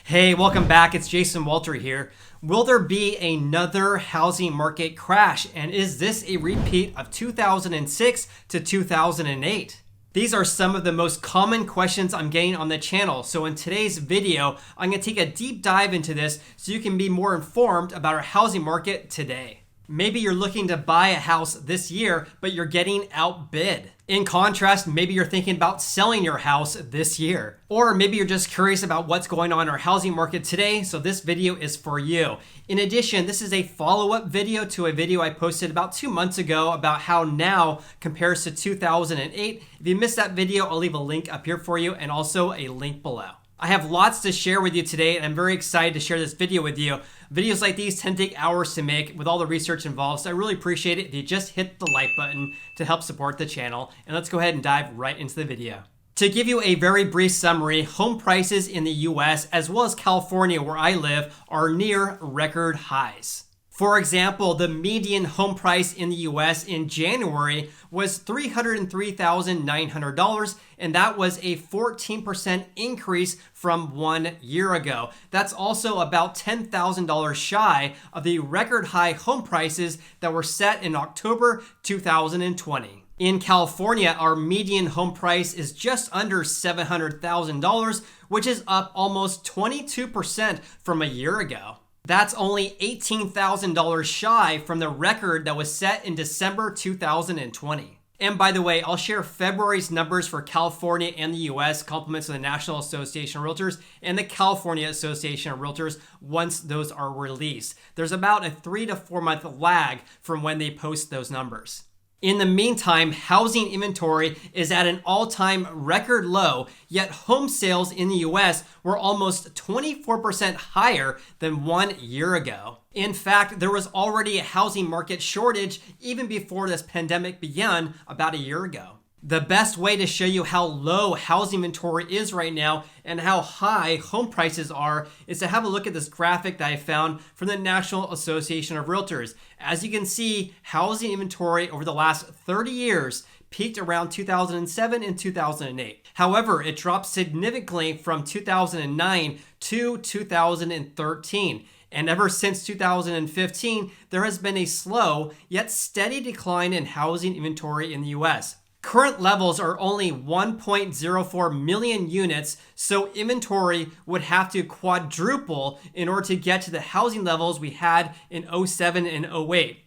Hey, welcome back. It's Jason Walter here. Will there be another housing market crash? And is this a repeat of 2006 to 2008? These are some of the most common questions I'm getting on the channel. So in today's video, I'm going to take a deep dive into this so you can be more informed about our housing market today. Maybe you're looking to buy a house this year, but you're getting outbid. In contrast, maybe you're thinking about selling your house this year. Or maybe you're just curious about what's going on in our housing market today, so this video is for you. In addition, this is a follow-up video to a video I posted about 2 months ago about how now compares to 2008. If you missed that video, I'll leave a link up here for you and also a link below. I have lots to share with you today, and I'm very excited to share this video with you. Videos like these tend to take hours to make with all the research involved, so I really appreciate it if you just hit the like button to help support the channel. And let's go ahead and dive right into the video. To give you a very brief summary, home prices in the US as well as California, where I live, are near record highs. For example, the median home price in the US in January was $303,900, and that was a 14% increase from 1 year ago. That's also about $10,000 shy of the record high home prices that were set in October 2020. In California, our median home price is just under $700,000, which is up almost 22% from a year ago. That's only $18,000 shy from the record that was set in December 2020. And by the way, I'll share February's numbers for California and the US, compliments of the National Association of Realtors and the California Association of Realtors once those are released. There's about a 3 to 4 month lag from when they post those numbers. In the meantime, housing inventory is at an all-time record low, yet home sales in the US were almost 24% higher than 1 year ago. In fact, there was already a housing market shortage even before this pandemic began about a year ago. The best way to show you how low housing inventory is right now and how high home prices are is to have a look at this graphic that I found from the National Association of Realtors. As you can see, housing inventory over the last 30 years peaked around 2007 and 2008. However, it dropped significantly from 2009 to 2013. And ever since 2015, there has been a slow yet steady decline in housing inventory in the US. Current levels are only 1.04 million units, so inventory would have to quadruple in order to get to the housing levels we had in 07 and 08.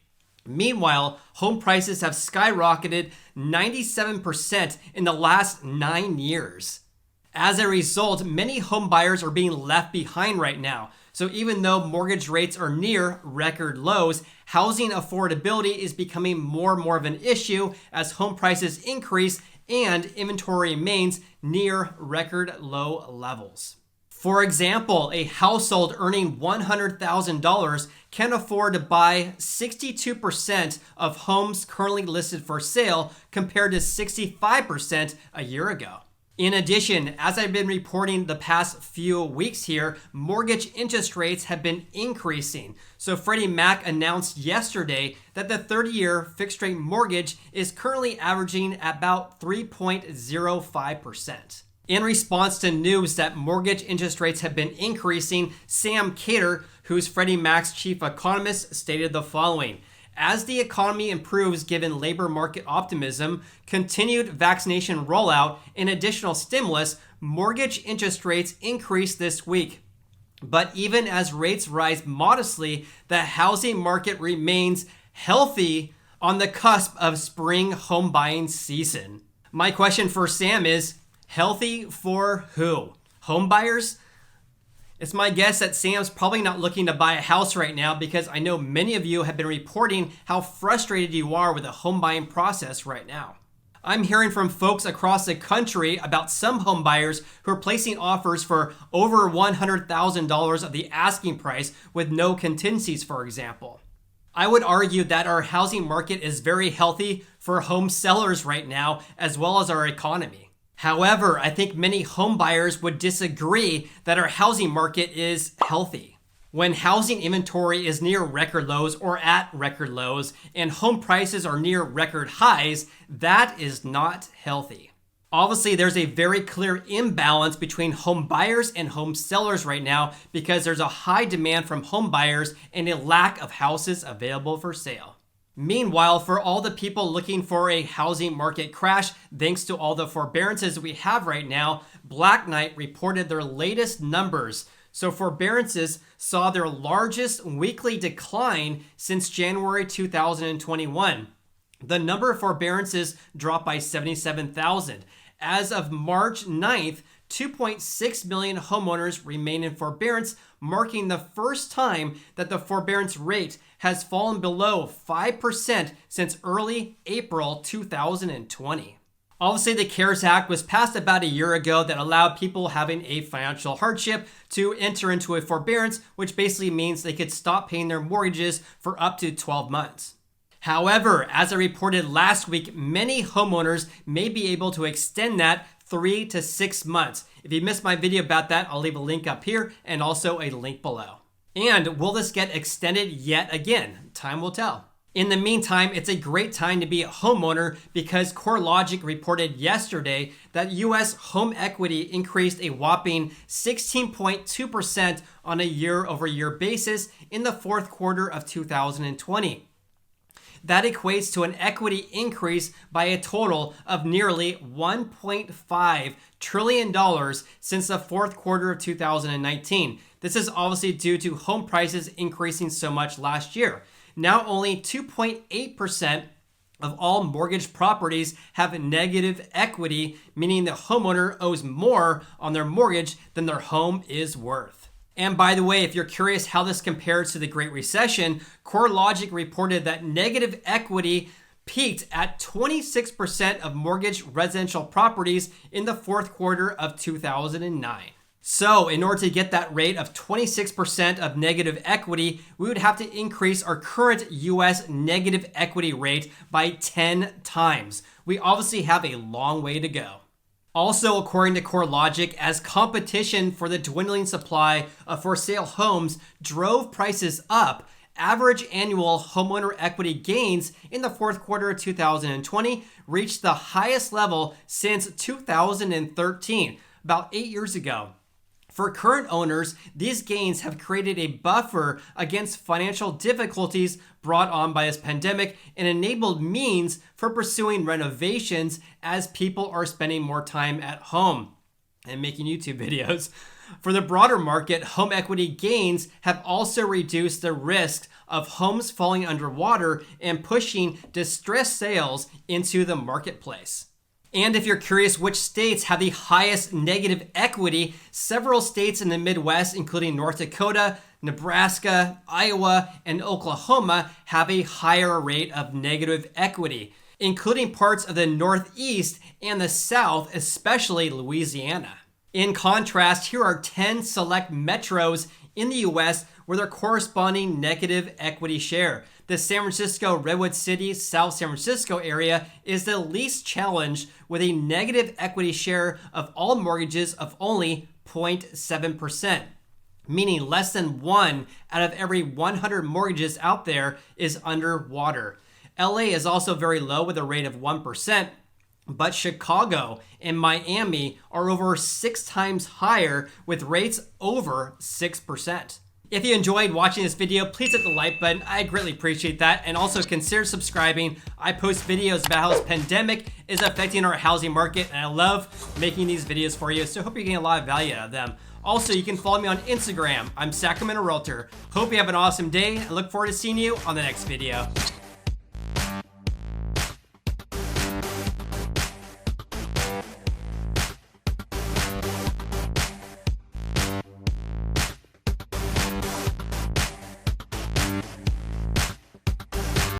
Meanwhile, home prices have skyrocketed 97% in the last 9 years. As a result, many home buyers are being left behind right now. So even though mortgage rates are near record lows, housing affordability is becoming more and more of an issue as home prices increase and inventory remains near record low levels. For example, a household earning $100,000 can afford to buy 62% of homes currently listed for sale compared to 65% a year ago. In addition, as I've been reporting the past few weeks here, mortgage interest rates have been increasing. So Freddie Mac announced yesterday that the 30-year fixed-rate mortgage is currently averaging about 3.05%. In response to news that mortgage interest rates have been increasing, Sam Cater, who's Freddie Mac's chief economist, stated the following: as the economy improves given labor market optimism, continued vaccination rollout, and additional stimulus, mortgage interest rates increase this week. But even as rates rise modestly, the housing market remains healthy on the cusp of spring home buying season. My question for Sam is, healthy for who? Home buyers? It's my guess that Sam's probably not looking to buy a house right now because I know many of you have been reporting how frustrated you are with the home buying process right now. I'm hearing from folks across the country about some home buyers who are placing offers for over $100,000 of the asking price with no contingencies, for example. I would argue that our housing market is very healthy for home sellers right now, as well as our economy. However, I think many home buyers would disagree that our housing market is healthy. When housing inventory is near record lows or at record lows and home prices are near record highs, that is not healthy. Obviously, there's a very clear imbalance between home buyers and home sellers right now because there's a high demand from home buyers and a lack of houses available for sale. Meanwhile, for all the people looking for a housing market crash, thanks to all the forbearances we have right now, Black Knight reported their latest numbers. So forbearances saw their largest weekly decline since January 2021. The number of forbearances dropped by 77,000. As of March 9th, 2.6 million homeowners remain in forbearance, marking the first time that the forbearance rate has fallen below 5% since early April 2020. Obviously, the CARES Act was passed about a year ago that allowed people having a financial hardship to enter into a forbearance, which basically means they could stop paying their mortgages for up to 12 months. However, as I reported last week, many homeowners may be able to extend that 3 to 6 months. If you missed my video about that, I'll leave a link up here and also a link below. And will this get extended yet again? Time will tell. In the meantime, it's a great time to be a homeowner because CoreLogic reported yesterday that U.S. home equity increased a whopping 16.2% on a year-over-year basis in the fourth quarter of 2020. That equates to an equity increase by a total of nearly $1.5 trillion since the fourth quarter of 2019. This is obviously due to home prices increasing so much last year. Now only 2.8% of all mortgage properties have negative equity, meaning the homeowner owes more on their mortgage than their home is worth. And by the way, if you're curious how this compares to the Great Recession, CoreLogic reported that negative equity peaked at 26% of mortgage residential properties in the fourth quarter of 2009. So in order to get that rate of 26% of negative equity, we would have to increase our current US negative equity rate by 10 times. We obviously have a long way to go. Also, according to CoreLogic, as competition for the dwindling supply of for sale homes drove prices up, average annual homeowner equity gains in the fourth quarter of 2020 reached the highest level since 2013, about 8 years ago. For current owners, these gains have created a buffer against financial difficulties brought on by this pandemic and enabled means for pursuing renovations as people are spending more time at home and making YouTube videos. For the broader market, home equity gains have also reduced the risk of homes falling underwater and pushing distressed sales into the marketplace. And if you're curious which states have the highest negative equity, several states in the Midwest, including North Dakota, Nebraska, Iowa, and Oklahoma, have a higher rate of negative equity, including parts of the Northeast and the South, especially Louisiana. In contrast, here are 10 select metros in the US where their corresponding negative equity share. The San Francisco, Redwood City, South San Francisco area is the least challenged with a negative equity share of all mortgages of only 0.7%, meaning less than 1 out of every 100 mortgages out there is underwater. LA is also very low with a rate of 1%, but Chicago and Miami are over 6 times higher with rates over 6%. If you enjoyed watching this video, please hit the like button. I greatly appreciate that. And also consider subscribing. I post videos about how this pandemic is affecting our housing market, and I love making these videos for you. So I hope you're getting a lot of value out of them. Also, you can follow me on Instagram. I'm Sacramento Realtor. Hope you have an awesome day. I look forward to seeing you on the next video.